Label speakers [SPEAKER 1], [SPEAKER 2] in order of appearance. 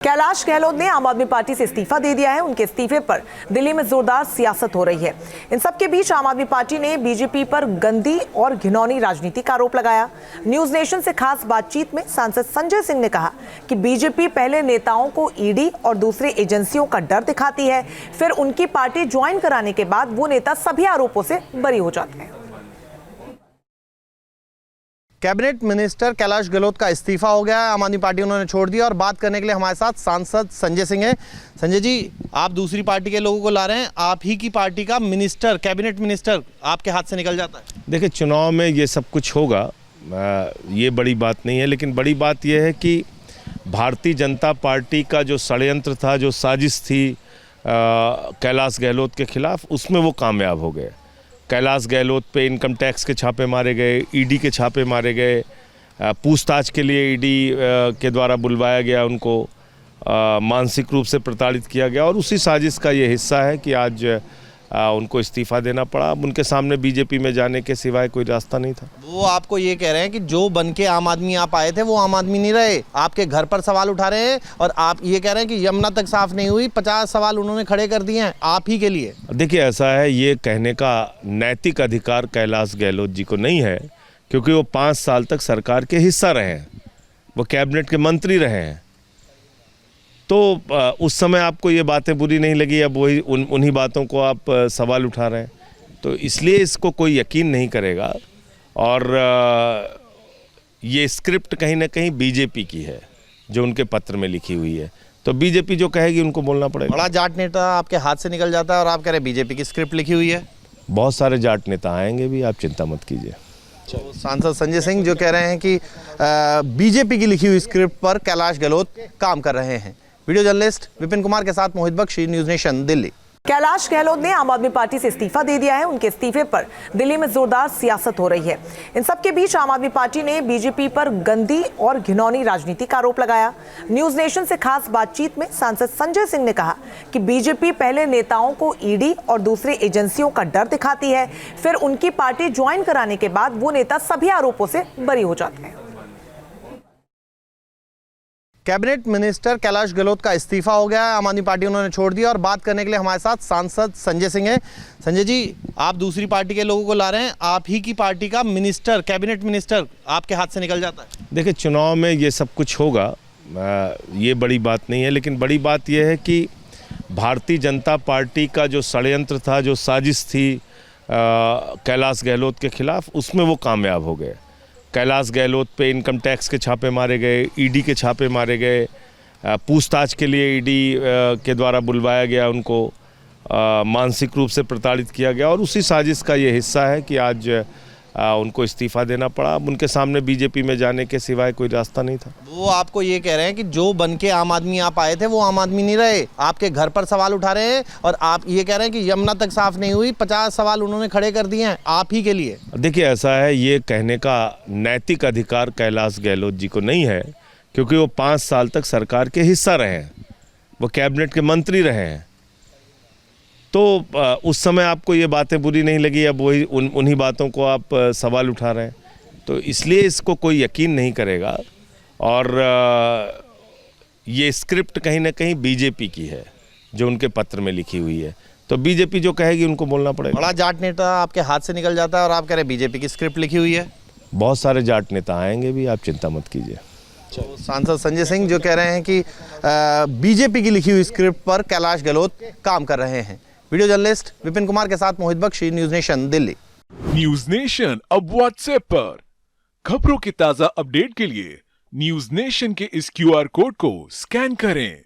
[SPEAKER 1] कैलाश गहलोत ने आम आदमी पार्टी से इस्तीफा दे दिया है। उनके इस्तीफे पर दिल्ली में जोरदार सियासत हो रही है। इन सबके बीच आम आदमी पार्टी ने बीजेपी पर गंदी और घिनौनी राजनीति का आरोप लगाया। न्यूज नेशन से खास बातचीत में सांसद संजय सिंह ने कहा कि बीजेपी पहले नेताओं को ईडी और दूसरी एजेंसियों का डर दिखाती है, फिर उनकी पार्टी ज्वाइन कराने के बाद वो नेता सभी आरोपों से बरी हो जाते हैं।
[SPEAKER 2] कैबिनेट मिनिस्टर कैलाश गहलोत का इस्तीफा हो गया है। आम आदमी पार्टी उन्होंने छोड़ दिया और बात करने के लिए हमारे साथ सांसद संजय सिंह हैं। संजय जी, आप दूसरी पार्टी के लोगों को ला रहे हैं, आप ही की पार्टी का मिनिस्टर, कैबिनेट मिनिस्टर आपके हाथ से निकल जाता है।
[SPEAKER 3] देखिए, चुनाव में ये सब कुछ होगा, ये बड़ी बात नहीं है, लेकिन बड़ी बात यह है कि भारतीय जनता पार्टी का जो षड्यंत्र था, जो साजिश थी कैलाश गहलोत के खिलाफ, उसमें वो कामयाब हो गए। कैलाश गहलोत पे इनकम टैक्स के छापे मारे गए, ईडी के छापे मारे गए, पूछताछ के लिए ईडी के द्वारा बुलवाया गया, उनको मानसिक रूप से प्रताड़ित किया गया और उसी साजिश का ये हिस्सा है कि आज उनको इस्तीफा देना पड़ा। अब उनके सामने बीजेपी में जाने के सिवाय कोई रास्ता नहीं था।
[SPEAKER 2] वो आपको ये कह रहे हैं कि जो बन के आम आदमी आप आए थे वो आम आदमी नहीं रहे, आपके घर पर सवाल उठा रहे हैं और आप ये कह रहे हैं कि यमुना तक साफ नहीं हुई, 50 सवाल उन्होंने खड़े कर दिए हैं आप ही के लिए।
[SPEAKER 3] देखिए, ऐसा है, ये कहने का नैतिक अधिकार कैलाश गहलोत जी को नहीं है, क्योंकि वो 5 साल तक सरकार के हिस्सा रहे हैं, वो कैबिनेट के मंत्री रहे हैं। तो उस समय आपको ये बातें बुरी नहीं लगी, अब वही उन्हीं बातों को आप सवाल उठा रहे हैं, तो इसलिए इसको कोई यकीन नहीं करेगा। और ये स्क्रिप्ट कहीं ना कहीं बीजेपी की है, जो उनके पत्र में लिखी हुई है, तो बीजेपी जो कहेगी उनको बोलना पड़ेगा।
[SPEAKER 2] बड़ा जाट नेता आपके हाथ से निकल जाता है और आप कह रहे हैं बीजेपी की स्क्रिप्ट लिखी हुई है।
[SPEAKER 3] बहुत सारे जाट नेता आएंगे भी, आप चिंता मत कीजिए।
[SPEAKER 2] तो सांसद संजय सिंह जो कह रहे हैं कि बीजेपी की लिखी हुई स्क्रिप्ट पर कैलाश गहलोत काम कर रहे हैं। वीडियो जर्नलिस्ट विपिन कुमार के साथ मोहित बख्शी, न्यूज नेशन, दिल्ली।
[SPEAKER 1] कैलाश गहलोत ने आम आदमी पार्टी से इस्तीफा दे दिया है। उनके इस्तीफे पर दिल्ली में जोरदार सियासत हो रही है। इन सबके बीच आम आदमी पार्टी ने बीजेपी पर गंदी और घिनौनी राजनीति का आरोप लगाया। न्यूज नेशन से खास बातचीत में सांसद संजय सिंह ने कहा कि बीजेपी पहले नेताओं को ईडी और दूसरी एजेंसियों का डर दिखाती है, फिर उनकी पार्टी ज्वाइन कराने के बाद वो नेता सभी आरोपों से बरी हो जाते हैं।
[SPEAKER 2] कैबिनेट मिनिस्टर कैलाश गहलोत का इस्तीफा हो गया है। आम आदमी पार्टी उन्होंने छोड़ दिया और बात करने के लिए हमारे साथ सांसद संजय सिंह हैं। संजय जी, आप दूसरी पार्टी के लोगों को ला रहे हैं, आप ही की पार्टी का मिनिस्टर, कैबिनेट मिनिस्टर आपके हाथ से निकल जाता है।
[SPEAKER 3] देखिए, चुनाव में ये सब कुछ होगा, ये बड़ी बात नहीं है, लेकिन बड़ी बात यह है कि भारतीय जनता पार्टी का जो षड्यंत्र था, जो साजिश थी कैलाश गहलोत के खिलाफ, उसमें वो कामयाब हो गए। कैलाश गहलोत पे इनकम टैक्स के छापे मारे गए, ईडी के छापे मारे गए, पूछताछ के लिए ईडी के द्वारा बुलवाया गया, उनको मानसिक रूप से प्रताड़ित किया गया और उसी साजिश का ये हिस्सा है कि आज उनको इस्तीफा देना पड़ा। अब उनके सामने बीजेपी में जाने के सिवाय कोई रास्ता नहीं था।
[SPEAKER 2] वो आपको ये कह रहे हैं कि जो बन के आम आदमी आप आए थे वो आम आदमी नहीं रहे, आपके घर पर सवाल उठा रहे हैं और आप ये कह रहे हैं कि यमुना तक साफ नहीं हुई, 50 सवाल उन्होंने खड़े कर दिए हैं आप ही के लिए।
[SPEAKER 3] देखिए, ऐसा है, ये कहने का नैतिक अधिकार कैलाश गहलोत जी को नहीं है, क्योंकि वो 5 साल तक सरकार के हिस्सा रहे हैं, वो कैबिनेट के मंत्री रहे हैं। तो उस समय आपको ये बातें बुरी नहीं लगी, अब वही उन्हीं बातों को आप सवाल उठा रहे हैं, तो इसलिए इसको कोई यकीन नहीं करेगा। और ये स्क्रिप्ट कहीं ना कहीं बीजेपी की है, जो उनके पत्र में लिखी हुई है, तो बीजेपी जो कहेगी उनको बोलना पड़ेगा।
[SPEAKER 2] बड़ा जाट नेता आपके हाथ से निकल जाता है और आप कह रहे हैं बीजेपी की स्क्रिप्ट लिखी हुई है।
[SPEAKER 3] बहुत सारे जाट नेता आएंगे भी, आप चिंता मत कीजिए।
[SPEAKER 2] तो सांसद संजय सिंह जो कह रहे हैं कि बीजेपी की लिखी हुई स्क्रिप्ट पर कैलाश गहलोत काम कर रहे हैं। वीडियो जर्नलिस्ट विपिन कुमार के साथ Mohit Bakshi, news nation, Delhi.
[SPEAKER 4] News nation अब व्हाट्सएप पर खबरों की ताजा अपडेट के लिए न्यूज नेशन के इस QR कोड को स्कैन करें।